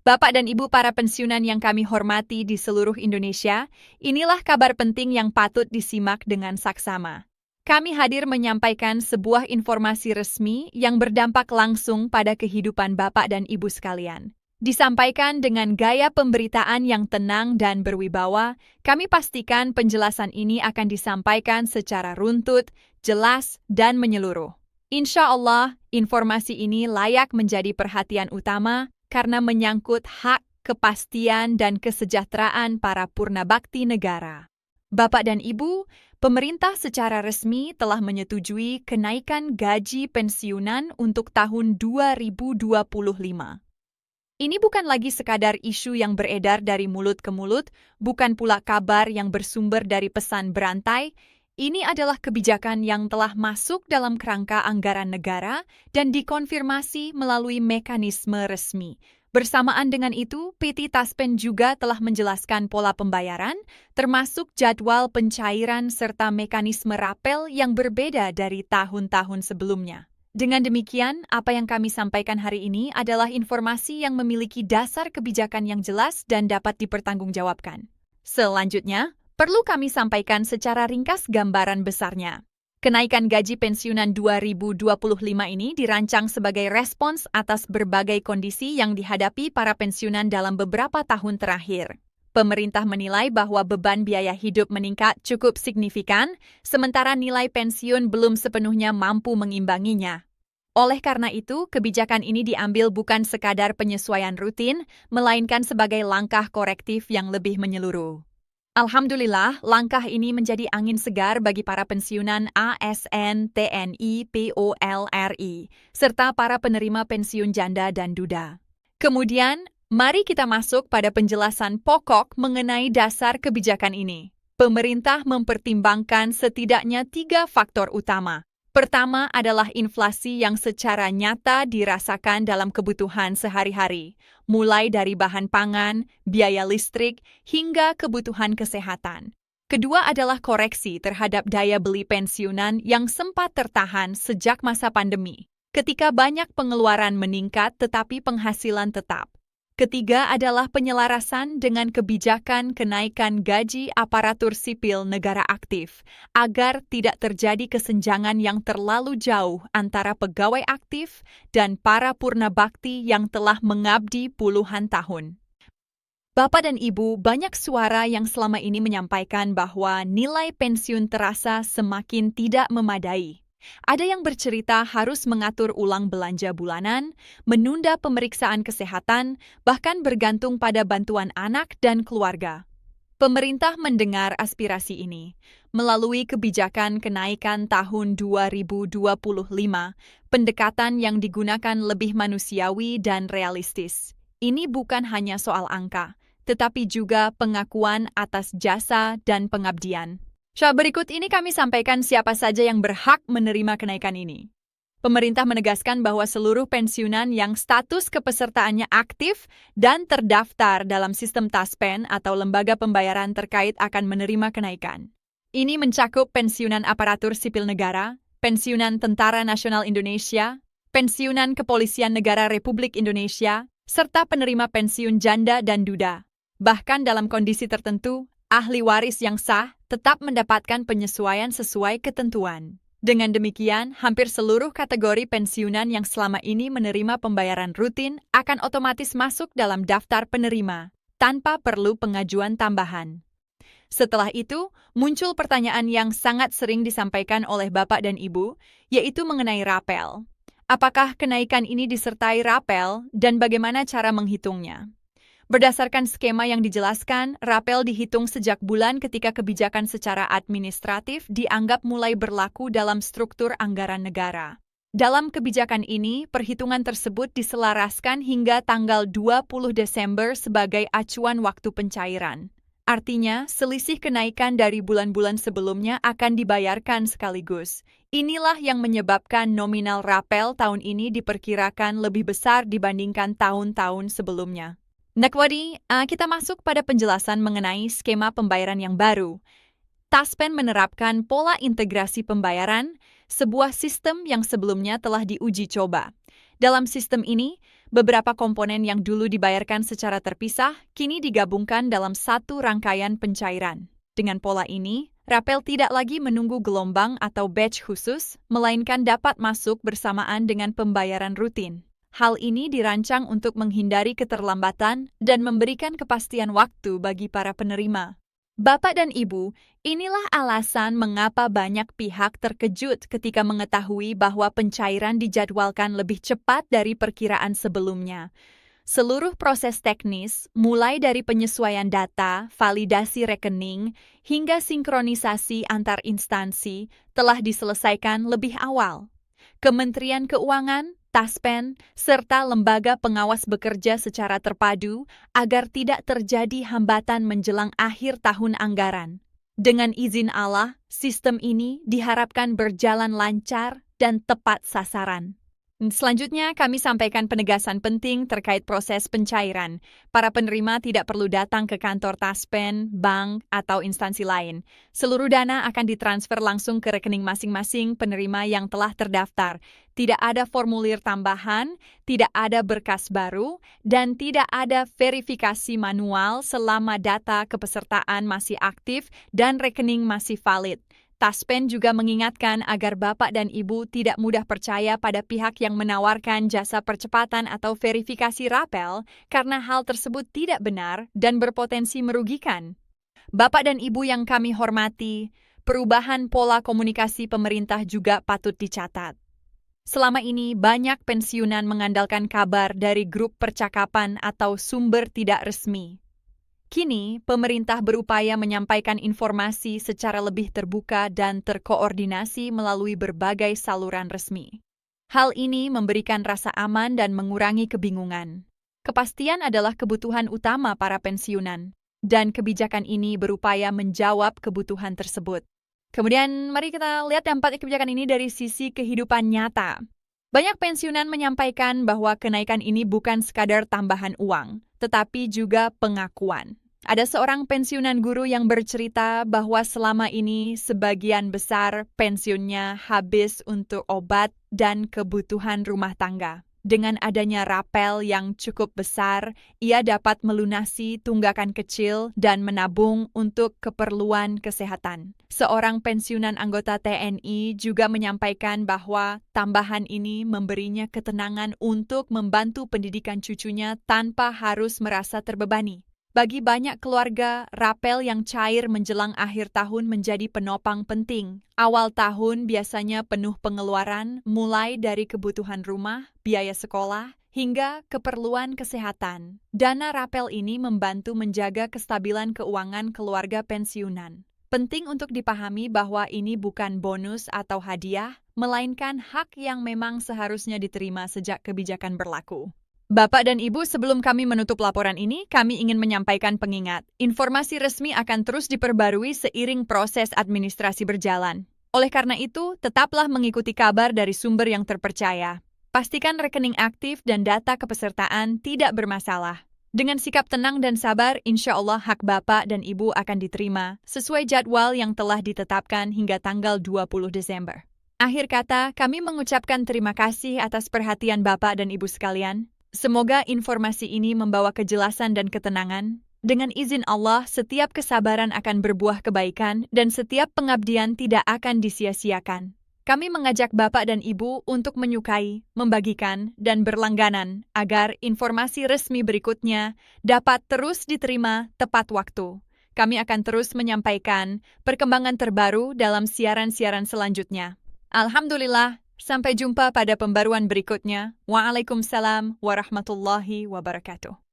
Bapak dan Ibu para pensiunan yang kami hormati di seluruh Indonesia, inilah kabar penting yang patut disimak dengan saksama. Kami hadir menyampaikan sebuah informasi resmi yang berdampak langsung pada kehidupan Bapak dan Ibu sekalian. Disampaikan dengan gaya pemberitaan yang tenang dan berwibawa, kami pastikan penjelasan ini akan disampaikan secara runtut, jelas, dan menyeluruh. Insya Allah, informasi ini layak menjadi perhatian utama karena menyangkut hak, kepastian, dan kesejahteraan para purnabakti negara. Bapak dan Ibu, pemerintah secara resmi telah menyetujui kenaikan gaji pensiunan untuk tahun 2025. Ini bukan lagi sekadar isu yang beredar dari mulut ke mulut, bukan pula kabar yang bersumber dari pesan berantai. Ini adalah kebijakan yang telah masuk dalam kerangka anggaran negara dan dikonfirmasi melalui mekanisme resmi. Bersamaan dengan itu, PT Taspen juga telah menjelaskan pola pembayaran, termasuk jadwal pencairan serta mekanisme rapel yang berbeda dari tahun-tahun sebelumnya. Dengan demikian, apa yang kami sampaikan hari ini adalah informasi yang memiliki dasar kebijakan yang jelas dan dapat dipertanggungjawabkan. Selanjutnya, perlu kami sampaikan secara ringkas gambaran besarnya. Kenaikan gaji pensiunan 2025 ini dirancang sebagai respons atas berbagai kondisi yang dihadapi para pensiunan dalam beberapa tahun terakhir. Pemerintah menilai bahwa beban biaya hidup meningkat cukup signifikan, sementara nilai pensiun belum sepenuhnya mampu mengimbanginya. Oleh karena itu, kebijakan ini diambil bukan sekadar penyesuaian rutin, melainkan sebagai langkah korektif yang lebih menyeluruh. Alhamdulillah, langkah ini menjadi angin segar bagi para pensiunan ASN, TNI, POLRI, serta para penerima pensiun janda dan duda. Kemudian, mari kita masuk pada penjelasan pokok mengenai dasar kebijakan ini. Pemerintah mempertimbangkan setidaknya 3 faktor utama. Pertama adalah inflasi yang secara nyata dirasakan dalam kebutuhan sehari-hari, mulai dari bahan pangan, biaya listrik, hingga kebutuhan kesehatan. Kedua adalah koreksi terhadap daya beli pensiunan yang sempat tertahan sejak masa pandemi, ketika banyak pengeluaran meningkat tetapi penghasilan tetap. Ketiga adalah penyelarasan dengan kebijakan kenaikan gaji aparatur sipil negara aktif, agar tidak terjadi kesenjangan yang terlalu jauh antara pegawai aktif dan para purnabakti yang telah mengabdi puluhan tahun. Bapak dan Ibu, banyak suara yang selama ini menyampaikan bahwa nilai pensiun terasa semakin tidak memadai. Ada yang bercerita harus mengatur ulang belanja bulanan, menunda pemeriksaan kesehatan, bahkan bergantung pada bantuan anak dan keluarga. Pemerintah mendengar aspirasi ini. Melalui kebijakan kenaikan tahun 2025, pendekatan yang digunakan lebih manusiawi dan realistis. Ini bukan hanya soal angka, tetapi juga pengakuan atas jasa dan pengabdian. Berikut ini kami sampaikan siapa saja yang berhak menerima kenaikan ini. Pemerintah menegaskan bahwa seluruh pensiunan yang status kepesertaannya aktif dan terdaftar dalam sistem Taspen atau lembaga pembayaran terkait akan menerima kenaikan. Ini mencakup pensiunan aparatur sipil negara, pensiunan Tentara Nasional Indonesia, pensiunan Kepolisian Negara Republik Indonesia, serta penerima pensiun janda dan duda. Bahkan dalam kondisi tertentu, ahli waris yang sah tetap mendapatkan penyesuaian sesuai ketentuan. Dengan demikian, hampir seluruh kategori pensiunan yang selama ini menerima pembayaran rutin akan otomatis masuk dalam daftar penerima, tanpa perlu pengajuan tambahan. Setelah itu, muncul pertanyaan yang sangat sering disampaikan oleh Bapak dan Ibu, yaitu mengenai rapel. Apakah kenaikan ini disertai rapel dan bagaimana cara menghitungnya? Berdasarkan skema yang dijelaskan, rapel dihitung sejak bulan ketika kebijakan secara administratif dianggap mulai berlaku dalam struktur anggaran negara. Dalam kebijakan ini, perhitungan tersebut diselaraskan hingga tanggal 20 Desember sebagai acuan waktu pencairan. Artinya, selisih kenaikan dari bulan-bulan sebelumnya akan dibayarkan sekaligus. Inilah yang menyebabkan nominal rapel tahun ini diperkirakan lebih besar dibandingkan tahun-tahun sebelumnya. Kita masuk pada penjelasan mengenai skema pembayaran yang baru. Taspen menerapkan pola integrasi pembayaran, sebuah sistem yang sebelumnya telah diuji coba. Dalam sistem ini, Beberapa komponen yang dulu dibayarkan secara terpisah kini digabungkan dalam satu rangkaian pencairan. Dengan pola ini, rapel tidak lagi menunggu gelombang atau batch khusus, melainkan dapat masuk bersamaan dengan pembayaran rutin. Hal ini dirancang untuk menghindari keterlambatan dan memberikan kepastian waktu bagi para penerima. Bapak dan Ibu, inilah alasan mengapa banyak pihak terkejut ketika mengetahui bahwa pencairan dijadwalkan lebih cepat dari perkiraan sebelumnya. Seluruh proses teknis, mulai dari penyesuaian data, validasi rekening, hingga sinkronisasi antar instansi, telah diselesaikan lebih awal. Kementerian Keuangan, Taspen, serta lembaga pengawas bekerja secara terpadu agar tidak terjadi hambatan menjelang akhir tahun anggaran. Dengan izin Allah, sistem ini diharapkan berjalan lancar dan tepat sasaran. Selanjutnya, kami sampaikan penegasan penting terkait proses pencairan. Para penerima tidak perlu datang ke kantor Taspen, bank, atau instansi lain. Seluruh dana akan ditransfer langsung ke rekening masing-masing penerima yang telah terdaftar. Tidak ada formulir tambahan, tidak ada berkas baru, dan tidak ada verifikasi manual selama data kepesertaan masih aktif dan rekening masih valid. Taspen juga mengingatkan agar Bapak dan Ibu tidak mudah percaya pada pihak yang menawarkan jasa percepatan atau verifikasi rapel karena hal tersebut tidak benar dan berpotensi merugikan. Bapak dan Ibu yang kami hormati, perubahan pola komunikasi pemerintah juga patut dicatat. Selama ini banyak pensiunan mengandalkan kabar dari grup percakapan atau sumber tidak resmi. Kini, pemerintah berupaya menyampaikan informasi secara lebih terbuka dan terkoordinasi melalui berbagai saluran resmi. Hal ini memberikan rasa aman dan mengurangi kebingungan. Kepastian adalah kebutuhan utama para pensiunan, dan kebijakan ini berupaya menjawab kebutuhan tersebut. Kemudian, mari kita lihat dampak kebijakan ini dari sisi kehidupan nyata. Banyak pensiunan menyampaikan bahwa kenaikan ini bukan sekadar tambahan uang, tetapi juga pengakuan. Ada seorang pensiunan guru yang bercerita bahwa selama ini sebagian besar pensiunnya habis untuk obat dan kebutuhan rumah tangga. Dengan adanya rapel yang cukup besar, ia dapat melunasi tunggakan kecil dan menabung untuk keperluan kesehatan. Seorang pensiunan anggota TNI juga menyampaikan bahwa tambahan ini memberinya ketenangan untuk membantu pendidikan cucunya tanpa harus merasa terbebani. Bagi banyak keluarga, rapel yang cair menjelang akhir tahun menjadi penopang penting. Awal tahun biasanya penuh pengeluaran, mulai dari kebutuhan rumah, biaya sekolah, hingga keperluan kesehatan. Dana rapel ini membantu menjaga kestabilan keuangan keluarga pensiunan. Penting untuk dipahami bahwa ini bukan bonus atau hadiah, melainkan hak yang memang seharusnya diterima sejak kebijakan berlaku. Bapak dan Ibu, sebelum kami menutup laporan ini, kami ingin menyampaikan pengingat. Informasi resmi akan terus diperbarui seiring proses administrasi berjalan. Oleh karena itu, tetaplah mengikuti kabar dari sumber yang terpercaya. Pastikan rekening aktif dan data kepesertaan tidak bermasalah. Dengan sikap tenang dan sabar, insya Allah hak Bapak dan Ibu akan diterima sesuai jadwal yang telah ditetapkan hingga tanggal 20 Desember. Akhir kata, kami mengucapkan terima kasih atas perhatian Bapak dan Ibu sekalian. Semoga informasi ini membawa kejelasan dan ketenangan. Dengan izin Allah, setiap kesabaran akan berbuah kebaikan dan setiap pengabdian tidak akan disia-siakan. Kami mengajak Bapak dan Ibu untuk menyukai, membagikan, dan berlangganan agar informasi resmi berikutnya dapat terus diterima tepat waktu. Kami akan terus menyampaikan perkembangan terbaru dalam siaran-siaran selanjutnya. Alhamdulillah. Sampai jumpa pada pembaruan berikutnya. Waalaikumsalam warahmatullahi wabarakatuh.